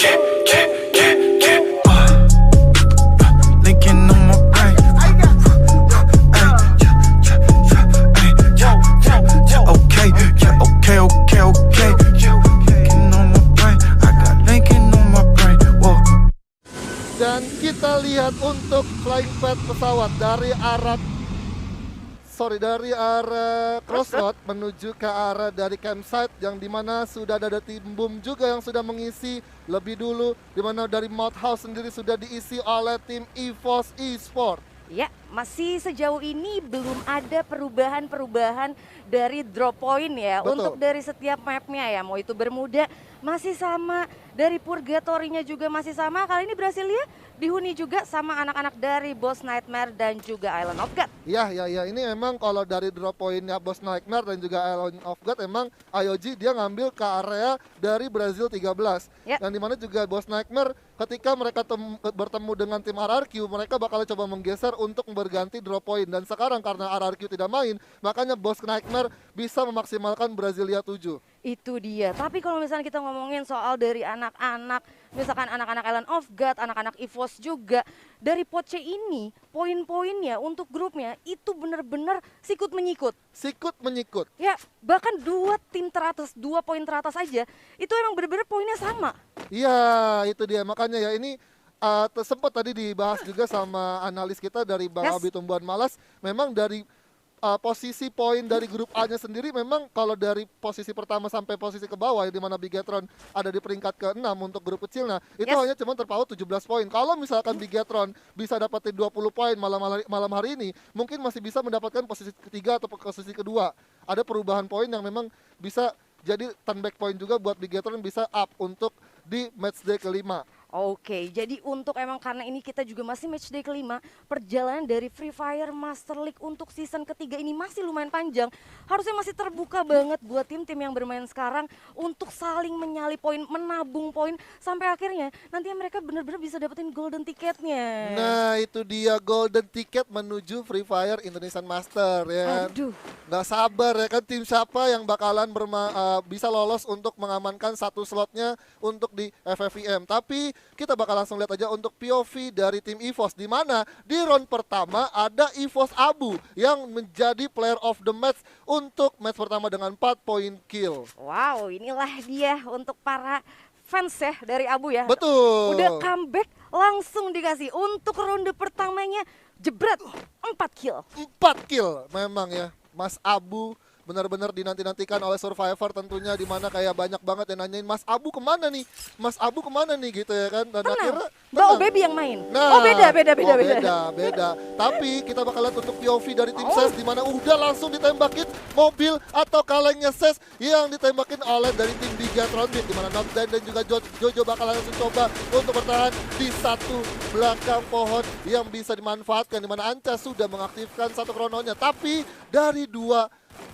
Linking on my brain. Okay, okay, okay, okay. Linking on my brain. I got linking on my brain. Whoa. Dan kita lihat untuk flying pad pesawat dari arah crossroad menuju ke arah dari campsite, yang dimana sudah ada tim boom juga yang sudah mengisi lebih dulu, dimana dari Mouth House sendiri sudah diisi oleh tim EVOS Esport. Ya, masih sejauh ini belum ada perubahan-perubahan dari drop point ya. Betul. Untuk dari setiap mapnya ya, mau itu Bermuda masih sama, dari Purgatory-nya juga masih sama. Kali ini Brasilia dihuni juga sama anak-anak dari Boss Nightmare dan juga Island of God. Ya, ini emang kalau dari drop pointnya Boss Nightmare dan juga Island of God, emang IOG dia ngambil ke area dari Brazil 13. Ya. Yang dimana juga Boss Nightmare ketika mereka bertemu dengan tim RRQ, mereka bakal coba menggeser untuk berganti drop point. Dan sekarang karena RRQ tidak main, makanya Boss Nightmare bisa memaksimalkan Brasilia 7. Itu dia. Tapi kalau misalnya kita ngomongin soal dari anak-anak, misalkan anak-anak Island of God, anak-anak EVOS juga, dari Poche ini poin-poinnya untuk grupnya itu benar-benar sikut menyikut. Sikut menyikut. Ya, bahkan dua tim teratas, 2 poin teratas aja, itu emang benar-benar poinnya sama. Iya, itu dia. Makanya ya ini sempat tadi dibahas juga sama analis kita dari Bang Yes. Abi Tumbuhan Malas. Memang dari posisi poin dari grup A-nya sendiri, memang kalau dari posisi pertama sampai posisi ke bawah, di mana Bigetron ada di peringkat ke-6 untuk grup kecil, nah itu Yes. hanya cuma terpaut 17 poin. Kalau misalkan Bigetron bisa dapetin 20 poin malam hari ini, mungkin masih bisa mendapatkan posisi ketiga atau posisi kedua. Ada perubahan poin yang memang bisa jadi turn back point juga buat Bigetron, bisa up untuk di matchday kelima. Oke, jadi untuk emang karena ini kita juga masih matchday kelima, perjalanan dari Free Fire Master League untuk season ketiga ini masih lumayan panjang. Harusnya masih terbuka banget buat tim-tim yang bermain sekarang untuk saling menyali poin, menabung poin, sampai akhirnya nanti mereka benar-benar bisa dapetin golden ticketnya. Nah itu dia, golden ticket menuju Free Fire Indonesian Master ya kan. Aduh. Nggak sabar ya kan, tim siapa yang bakalan bisa lolos untuk mengamankan satu slotnya untuk di FFVM. Tapi kita bakal langsung lihat aja untuk POV dari tim EVOS, di mana di round pertama ada EVOS Abu yang menjadi player of the match untuk match pertama dengan 4 poin kill. Wow, inilah dia untuk para fans ya dari Abu ya. Betul. Udah comeback langsung dikasih untuk ronde pertamanya, jebret 4 kill. 4 kill memang ya. Mas Abu benar-benar dinanti-nantikan oleh Survivor tentunya, dimana kayak banyak banget yang nanyain Mas Abu kemana nih, Mas Abu kemana nih gitu ya kan. Dan akhirnya Mbak Baby yang main. Nah, Oh beda. beda. Tapi kita bakal lihat untuk POV dari tim SES, di mana udah langsung ditembakin mobil atau kalengnya SES yang ditembakin oleh dari tim Bigetron, di mana Notdan dan juga Jojo bakal langsung coba untuk bertahan di satu belakang pohon yang bisa dimanfaatkan, di mana Anca sudah mengaktifkan satu krononya. Tapi dari dua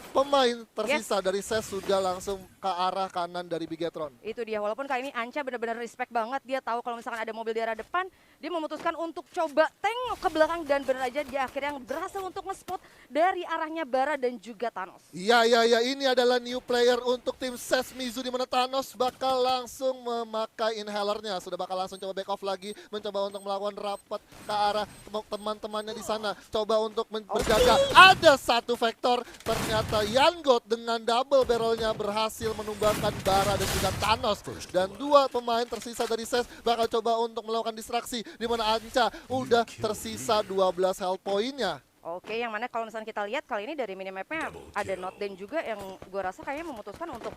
pemain tersisa dari SES sudah langsung ke arah kanan dari Bigetron. Itu dia, walaupun kali ini Anca benar-benar respect banget, dia tahu kalau misalkan ada mobil di arah depan, dia memutuskan untuk coba tengok ke belakang, dan benar aja dia akhirnya berhasil untuk nge-spot dari arahnya Bara dan juga Thanos. Iya, ini adalah new player untuk tim SES Mizu, di mana Thanos bakal langsung memakai inhalernya, sudah bakal langsung coba back off lagi, mencoba untuk melakukan rapat ke arah teman-temannya di sana, coba untuk berjaga. Ada satu vektor, ternyata Yangot dengan double barrelnya berhasil menumbangkan Bara dan juga Thanos. Dan dua pemain tersisa dari SES bakal coba untuk melakukan distraksi, di mana Anca udah tersisa 12 health point-nya. Oke, yang mana kalau misalnya kita lihat kali ini dari minimapnya ada Notdan juga yang gue rasa kayaknya memutuskan untuk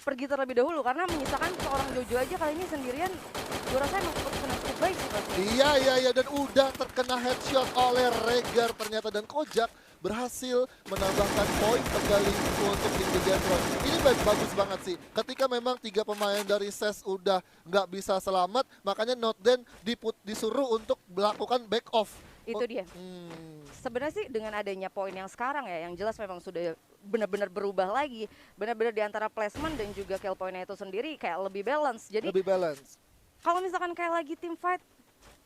pergi terlebih dahulu, karena menyisakan seorang Jojo aja kali ini sendirian, gue rasa emang cukup baik sih pasti. Iya, dan udah terkena headshot oleh Regar ternyata, dan Kojak berhasil menambahkan poin kembali untuk tim Bigetron. Ini bagus banget sih. Ketika memang 3 pemain dari SES udah nggak bisa selamat, makanya Notdan disuruh untuk melakukan back off. Itu dia. Sebenarnya sih dengan adanya poin yang sekarang ya, yang jelas memang sudah benar-benar berubah lagi. Benar-benar di antara placement dan juga kill point-nya itu sendiri kayak lebih balance. Jadi Lebih balance. kalau misalkan kayak lagi team fight,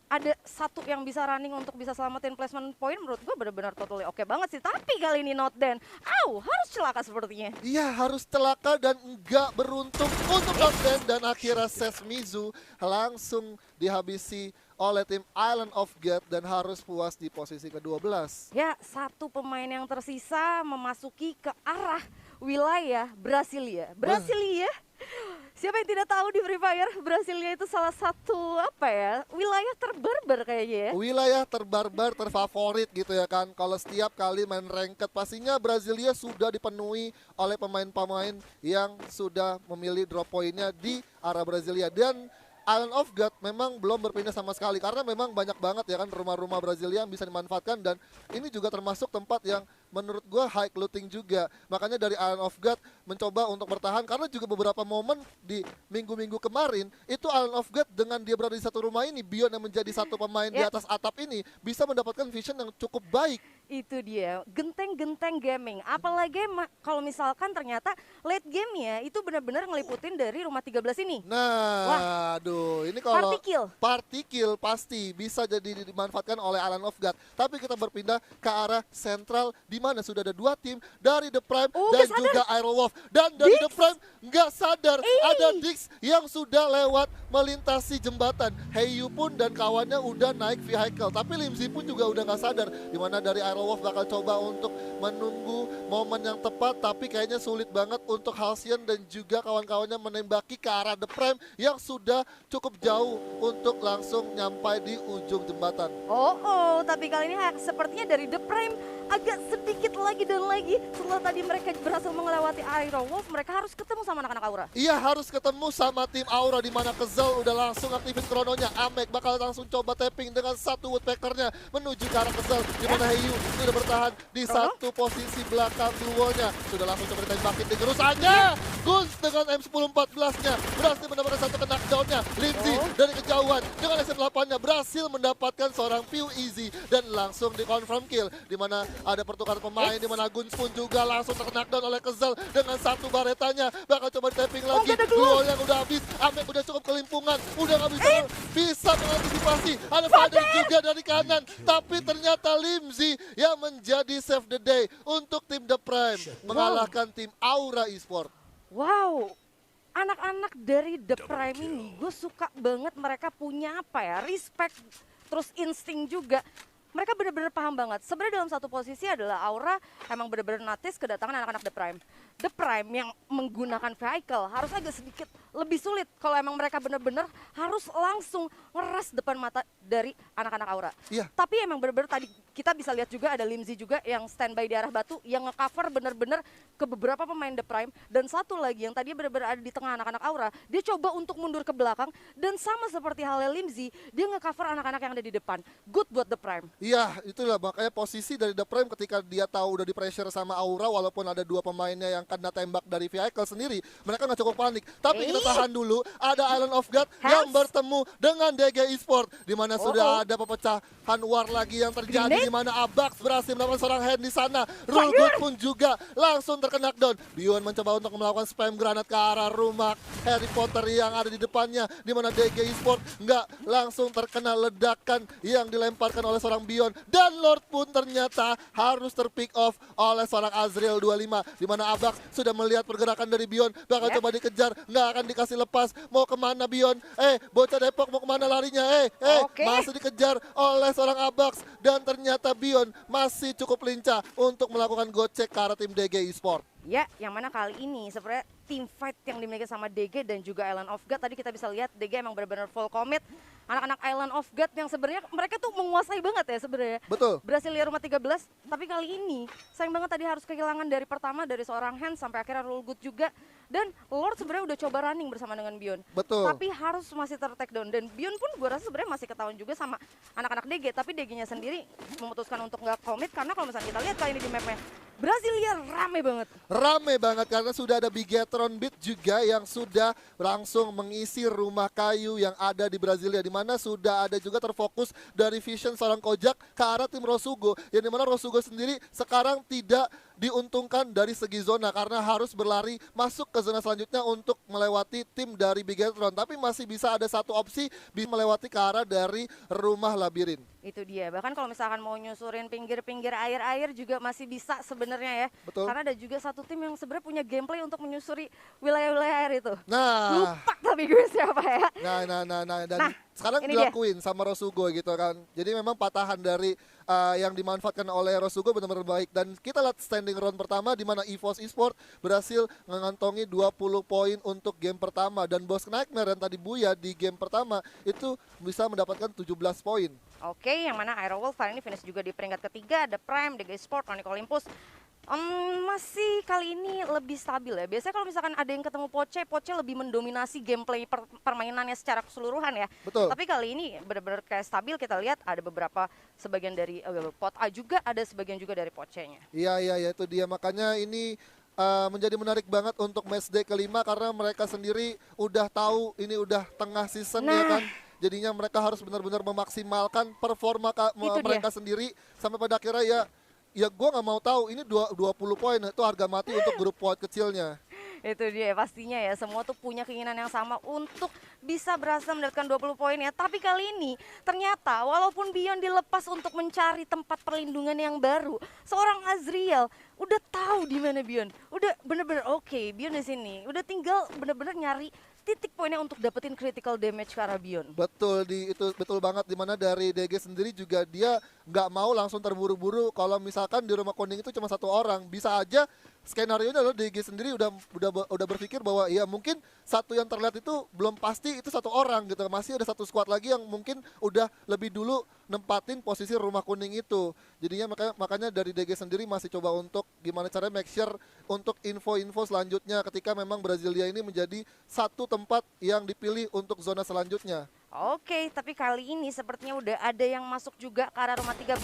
ada satu yang bisa running untuk bisa selamatin placement point, menurut gue benar-benar totally oke banget sih. Tapi kali ini not Dan, harus celaka sepertinya. Iya, harus celaka dan enggak beruntung untuk Noten, dan akhirnya Sesmizu langsung dihabisi oleh tim Island of God dan harus puas di posisi ke-12. Ya, satu pemain yang tersisa memasuki ke arah wilayah Brasilia. Brasilia, siapa yang tidak tahu di Free Fire, Brasilia itu salah satu wilayah terbarbar kayaknya ya. Wilayah terbarbar, terfavorit gitu ya kan. Kalau setiap kali main ranked pastinya Brasilia sudah dipenuhi oleh pemain-pemain yang sudah memilih drop pointnya di arah Brasilia. Dan Island of God memang belum berpindah sama sekali karena memang banyak banget ya kan rumah-rumah Brasilia yang bisa dimanfaatkan, dan ini juga termasuk tempat yang menurut gue high looting juga. Makanya dari Island of God mencoba untuk bertahan karena juga beberapa momen di minggu-minggu kemarin itu Island of God dengan dia berada di satu rumah ini, Bion yang menjadi satu pemain di atas atap ini bisa mendapatkan vision yang cukup baik. Itu dia, genteng-genteng gaming. Apalagi kalau misalkan ternyata late game-nya itu benar-benar ngeliputin dari rumah 13 ini. Nah, aduh, ini kalau party kill pasti bisa jadi dimanfaatkan oleh Island of God. Tapi kita berpindah ke arah sentral di mana sudah ada dua tim dari The Prime dan juga Aerowolf. Dan dari The Prime nggak sadar ada Dix yang sudah lewat melintasi jembatan. Heiyu pun dan kawannya udah naik vehicle, tapi Limzi pun juga udah nggak sadar. Di mana dari Aerowolf bakal coba untuk menunggu momen yang tepat, tapi kayaknya sulit banget untuk Halcyon dan juga kawan-kawannya menembaki ke arah The Prime yang sudah cukup jauh untuk langsung nyampai di ujung jembatan. Tapi kali ini sepertinya dari The Prime agak sedikit lagi dan lagi setelah tadi mereka berhasil melewati Aerowolf, mereka harus ketemu sama anak-anak Aura. Iya, harus ketemu sama tim Aura di mana Kezel udah langsung aktifin krononya. Amek bakal langsung coba tapping dengan satu woodpeckernya menuju ke arah Kezel, di mana Heiyu sudah bertahan di satu posisi belakang duonya. Sudah langsung coba ditembakin di gerusannya. Guns dengan M1014-nya berhasil mendapatkan satu knockdown-nya. Limzi dari kejauhan dengan SM8-nya berhasil mendapatkan seorang Pew Easy dan langsung di confirm kill, di mana ada pertukaran pemain, di mana Guns pun juga langsung terknockdown oleh Kezel dengan satu baretanya. Bakal coba tapping lagi, duo yang udah habis. Amek udah cukup kelimpungan, udah nggak bisa mengantisipasi. Ada Faden juga dari kanan, tapi ternyata Limzi yang menjadi save the day untuk tim The Prime mengalahkan tim Aura Esport. Wow, anak-anak dari The Prime ini gue suka banget, mereka punya respect, terus insting juga. Mereka benar-benar paham banget. Sebenarnya dalam satu posisi adalah Aura emang benar-benar notice kedatangan anak-anak The Prime. The Prime yang menggunakan vehicle harus agak sedikit lebih sulit kalau emang mereka benar-benar harus langsung ngeras depan mata dari anak-anak Aura. Iya. Tapi emang benar-benar tadi kita bisa lihat juga ada Limzi juga yang standby di arah batu yang nge-cover benar-benar ke beberapa pemain The Prime, dan satu lagi yang tadi benar-benar ada di tengah anak-anak Aura, dia coba untuk mundur ke belakang dan sama seperti halnya Limzi, dia nge-cover anak-anak yang ada di depan. Good buat The Prime. Iya, itulah makanya posisi dari The Prime ketika dia tahu udah di pressure sama Aura, walaupun ada dua pemainnya yang kena tembak dari vehicle sendiri, mereka nggak cukup panik. Tapi kita tahan dulu, ada Island of God yang bertemu dengan DG Esport, di mana sudah ada pepecahan war lagi yang terjadi, di mana Abax berhasil melakukan seorang hand di sana. Rulgood pun juga langsung terkena knockdown. Bion mencoba untuk melakukan spam granat ke arah rumah Harry Potter yang ada di depannya, di mana DG Esport nggak langsung terkena ledakan yang dilemparkan oleh seorang Bion, dan Lord pun ternyata harus terpick off oleh seorang Azriel 25, di mana Abax sudah melihat pergerakan dari Bion, bakal coba dikejar, nggak akan dikasih lepas. Mau kemana Bion? Bocah Depok mau kemana larinya? Masih dikejar oleh seorang Abax, dan ternyata Bion masih cukup lincah untuk melakukan gocek ke arah tim DG Esport. Ya, yang mana kali ini sebenarnya team fight yang dimiliki sama DG dan juga Island of God, tadi kita bisa lihat DG emang benar-benar full commit. Anak-anak Island of God yang sebenarnya mereka tuh menguasai banget ya sebenarnya. Betul. Brasilia rumah 13, tapi kali ini sayang banget tadi harus kehilangan dari pertama dari seorang Hans sampai akhirnya Rulgood juga. Dan Lord sebenarnya udah coba running bersama dengan Bion. Betul. Tapi harus masih ter-take down, dan Bion pun gue rasa sebenarnya masih ketahuan juga sama anak-anak DG, tapi DG-nya sendiri memutuskan untuk nggak komit karena kalau misalnya kita lihat kali ini di mapnya Brasilia rame banget. Rame banget karena sudah ada Bigetron Beat juga yang sudah langsung mengisi rumah kayu yang ada di Brasilia, di mana sudah ada juga terfokus dari vision seorang Kojak ke arah tim Rosugo, yang dimana Rosugo sendiri sekarang tidak diuntungkan dari segi zona karena harus berlari masuk ke zona selanjutnya untuk melewati tim dari Bigetron. Tapi masih bisa ada satu opsi bisa melewati ke arah dari rumah labirin. Itu dia, bahkan kalau misalkan mau nyusurin pinggir-pinggir air-air juga masih bisa sebenarnya ya. Betul. Karena ada juga satu tim yang sebenarnya punya gameplay untuk menyusuri wilayah-wilayah air itu. Nah, Lupa tapi gue siapa ya. dan Nah, sekarang ini dia. dilakuin sama Rosugo gitu kan. Jadi memang patahan dari yang dimanfaatkan oleh Rosugo benar-benar baik. Dan kita lihat standing round pertama di mana EVOS Esports berhasil mengantongi 20 poin untuk game pertama. Dan Bos Nightmare yang tadi Buya di game pertama itu bisa mendapatkan 17 poin. Oke, yang mana Aerowolf kali ini finish juga di peringkat ketiga, ada Prime, DG Sport, Onyx Olympus. Masih kali ini lebih stabil ya. Biasanya kalau misalkan ada yang ketemu Poche lebih mendominasi gameplay permainannya secara keseluruhan ya. Betul. Tapi kali ini benar-benar kayak stabil, kita lihat ada beberapa sebagian dari pot A juga, ada sebagian juga dari Poche-nya. Iya, itu dia. Makanya ini menjadi menarik banget untuk matchday kelima karena mereka sendiri udah tahu ini udah tengah season ya kan. Jadinya mereka harus benar-benar memaksimalkan performa mereka sendiri sampai pada akhirnya ya gue nggak mau tahu ini 20 poin itu harga mati untuk grup poin kecilnya. Itu dia pastinya ya, semua tuh punya keinginan yang sama untuk bisa berhasil mendapatkan 20 poin ya. Tapi kali ini ternyata walaupun Beyond dilepas untuk mencari tempat perlindungan yang baru, seorang Azriel udah tahu di mana Beyond. Udah bener-bener oke, Beyond di sini. Udah tinggal bener-bener nyari titik poinnya untuk dapetin critical damage ke arah Beyond. Betul banget, dimana dari DG sendiri juga dia nggak mau langsung terburu-buru. Kalau misalkan di rumah kuning itu cuma satu orang, bisa aja skenario-nya adalah DG sendiri udah berpikir bahwa ya mungkin satu yang terlihat itu belum pasti itu satu orang gitu. Masih ada satu squad lagi yang mungkin udah lebih dulu nempatin posisi rumah kuning itu. Jadinya makanya dari DG sendiri masih coba untuk gimana caranya make sure untuk info-info selanjutnya ketika memang Brasilia ini menjadi satu tempat yang dipilih untuk zona selanjutnya. Oke, tapi kali ini sepertinya udah ada yang masuk juga ke arah rumah 13.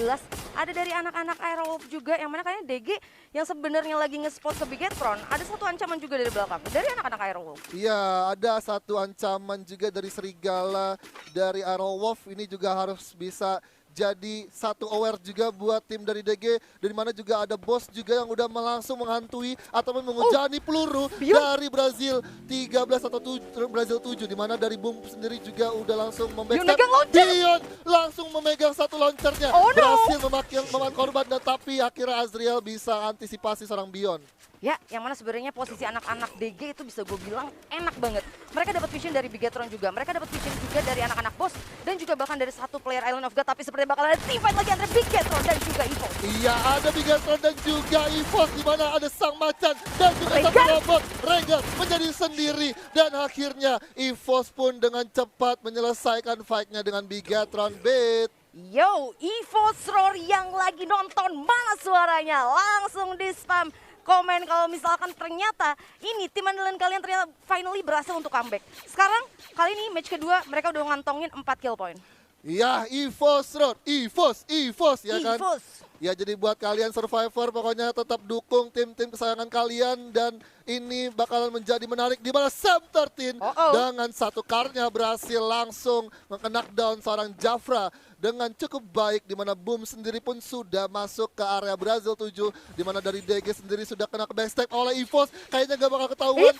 Ada dari anak-anak Aerowolf juga, yang mana kayaknya DG yang sebenarnya lagi nge-spot ke Bigetron. Ada satu ancaman juga dari belakang, dari anak-anak Aerowolf. Iya, ada satu ancaman juga dari Serigala, dari Aerowolf. Ini juga harus bisa jadi satu aware juga buat tim dari DG, dari mana juga ada bos juga yang udah langsung menghantui ataupun menghujani peluru dari Brazil 13 atau Brazil 7, di mana dari Boom sendiri juga udah langsung membackstab. Beyond langsung memegang satu launchernya, berhasil memakan korban, dan tapi akhirnya Azriel bisa antisipasi seorang Beyond. Ya, yang mana sebenarnya posisi anak-anak DG itu bisa gue bilang enak banget. Mereka dapat vision dari Bigetron juga, mereka dapat vision juga dari anak-anak bos, dan juga bahkan dari satu player Island of God. Tapi sepertinya bakal ada team fight lagi antara Bigetron dan juga EVOS. Iya, ada Bigetron dan juga EVOS, di mana ada sang macan dan juga satu robot Regal menjadi sendiri, dan akhirnya EVOS pun dengan cepat menyelesaikan fight-nya dengan Bigetron. Beat. Yo, EVOS Roar yang lagi nonton, mana suaranya? Langsung di spam komen kalau misalkan ternyata ini tim andalan kalian ternyata finally berhasil untuk comeback. Sekarang kali ini match kedua mereka udah ngantongin 4 kill point. Iya, EVOS Roar, EVOS ya kan? EVOS. Ya, jadi buat kalian survivor pokoknya tetap dukung tim-tim kesayangan kalian, dan ini bakalan menjadi menarik di mana Sam13 dengan satu karnya berhasil langsung knockdown seorang Jafra dengan cukup baik, di mana Boom sendiri pun sudah masuk ke area Brazil 7, di mana dari DG sendiri sudah kena ke backstab oleh EVOS, kayaknya gak bakal ketahuan.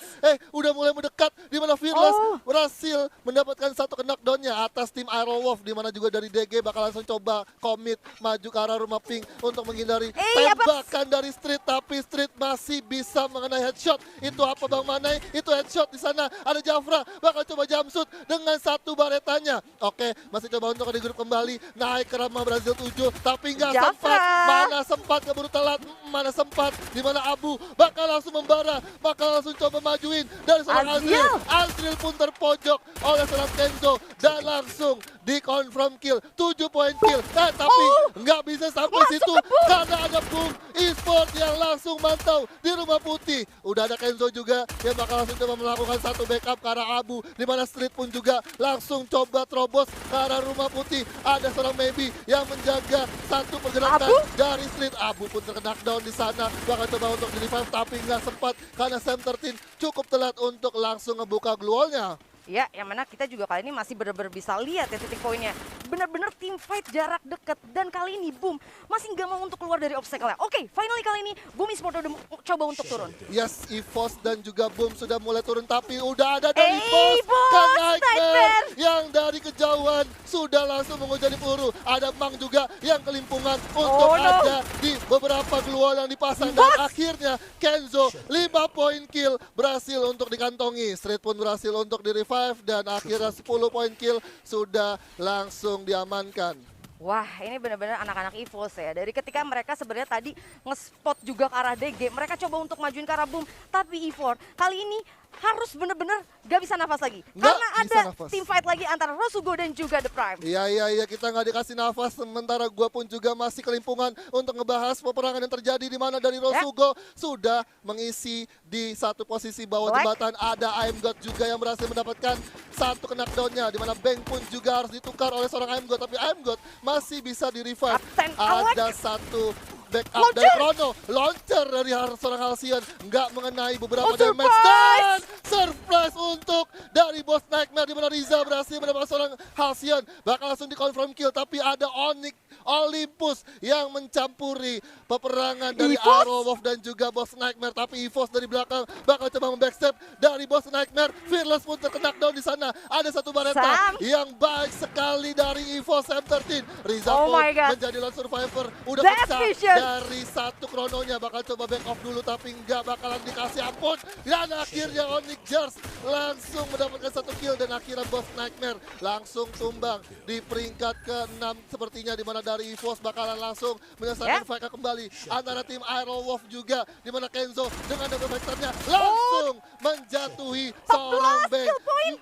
Udah mulai mendekat, di mana Fearless berhasil mendapatkan satu knockdownnya atas tim Aerowolf, di mana juga dari DG bakal langsung coba commit maju ke arah rumah pink untuk menghindari tembakan dari Street, tapi Street masih bisa mengenai headshot. Itu apa Bang Manai? Itu headshot di sana. Ada Jafra bakal coba jumpsuit dengan satu baretanya. Oke, masih coba untuk di grup kembali, naik ke rumah Brazil 7, tapi nggak sempat. Mana sempat, keburu telat. Mana sempat, di mana Abu bakal langsung membara, bakal langsung coba majuin dari seorang Azriel. Azriel pun terpojok oleh seorang Kenzo dan langsung di confirm kill, 7 poin kill. Tapi nggak bisa sampai situ karena ada Boom Esports yang langsung mantau di rumah putih. Udah ada Kenzo juga yang bakal langsung coba melakukan satu backup ke arah Abu, di mana Street pun juga langsung coba terobos ke arah rumah putih. Ada seorang Maybe yang menjaga satu pergerakan dari Street. Abu pun terkena down di sana, bakal coba untuk di revive tapi nggak sempat karena Sam13 cukup telat untuk langsung ngebuka glue wall-nya. Ya, yang mana kita juga kali ini masih benar-benar bisa lihat ya titik poinnya. Benar-benar team fight jarak dekat. Dan kali ini Boom masih nggak mau untuk keluar dari obstacle-nya. Oke, finally kali ini Boom Esports udah coba untuk turun. Yes, EVOS dan juga Boom sudah mulai turun, tapi udah ada dari EVOS, Boss Nightmare. Nightmare yang dari kejauhan sudah langsung menghujani peluru. Ada Mang juga yang kelimpungan untuk ada di beberapa glual yang dipasang. Dan akhirnya Kenzo 5 poin kill berhasil untuk dikantongi. Street pun berhasil untuk di-revive dan akhirnya 10 poin kill sudah langsung diamankan. Wah, ini benar-benar anak-anak EVOS ya. Dari ketika mereka sebenarnya tadi nge-spot juga ke arah DG, mereka coba untuk majuin ke arah Boom. Tapi EVOS kali ini harus benar-benar gak bisa nafas lagi. Karena ada team fight lagi antara Rosugo dan juga The Prime. Iya, kita nggak dikasih nafas. Sementara gua pun juga masih kelimpungan untuk ngebahas peperangan yang terjadi, di mana dari Rosugo sudah mengisi di satu posisi bawah jembatan. Ada I'm God juga yang berhasil mendapatkan satu knockdown-nya, di mana Bang pun juga harus ditukar oleh seorang I'm God, tapi I'm God masih bisa di-revive. Ada satu backup dari Chrono, launcher dari seorang Halcyon nggak mengenai beberapa damage, dan surprise untuk dari Boss Nightmare, di mana Riza berhasil mendapatkan seorang Halcyon, bakal langsung di-confirm kill, tapi ada Onyx Olympus yang mencampuri peperangan dari Arrow Wolf dan juga Boss Nightmare, tapi EVOS dari belakang bakal coba membackstep dari Boss Nightmare. Fearless pun terkena down di sana. Ada satu bareta yang baik sekali dari EVOS M13. Riza pun menjadi lone survivor, udah pecah dari satu krononya, bakal coba back off dulu tapi nggak bakalan dikasih ampun. Dan akhirnya Onyx Jars langsung mendapatkan satu kill, dan akhirnya Boss Nightmare langsung tumbang di peringkat ke-6 sepertinya, di mana dari EVOS bakalan langsung menyelesaikan fight kembali antara tim Arrow Wolf juga, di mana Kenzo dengan double factornya langsung menjatuhi seorang Bang.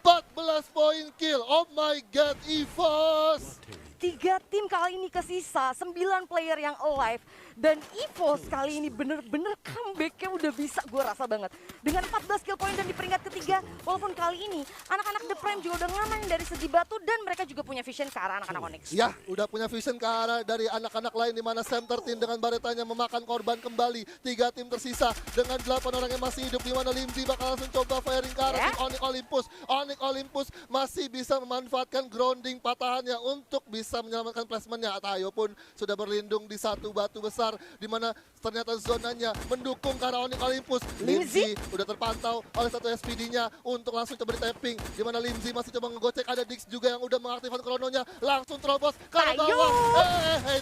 14 poin kill. Oh my god, EVOS. 3 tim kali ini kesisa, 9 player yang alive. Dan EVOS kali ini bener-bener comeback-nya udah bisa gue rasa banget. Dengan 14 kill point dan di peringkat ketiga, walaupun kali ini anak-anak The Prime juga udah ngamanin dari segi batu, dan mereka juga punya vision ke arah anak-anak Onyx. Ya, udah punya vision ke arah dari anak-anak lain, di mana Sam 13 dengan baretanya memakan korban kembali. 3 tim tersisa dengan 8 orang yang masih hidup, di mana Limzi bakal langsung coba firing ke arah tim Onyx Olympus. Onyx Olympus masih bisa memanfaatkan grounding patahannya untuk bisa menyelamatkan placementnya. Tayo pun sudah berlindung di satu batu besar, di mana ternyata zonanya mendukung ke arah Onyx Olympus. Limzi udah terpantau oleh satu SPD-nya untuk langsung coba di tapping, di mana Limzi masih coba ngegocek. Ada Dix juga yang udah mengaktifkan krononya, langsung terobos ke arah bawah.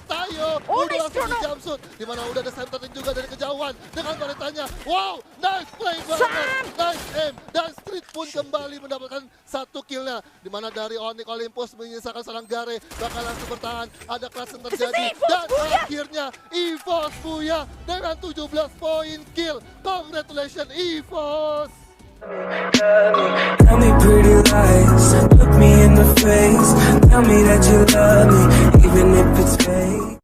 Tayo udah langsung di jumpsuit, di mana udah ada Sam 13 juga dari kejauhan dengan baretanya. Wow, nice play banget, nice aim, dan Street pun kembali mendapatkan satu killnya, di mana dari Onyx Olympus menyisakan seorang Gare bakal langsung bertahan. Ada kelas yang terjadi, dan akhirnya EVOS Buya dengan 17 poin kill. Congratulations EVOS. Tell me pretty lies, look me in the face, tell me that you love me, even if it's fake.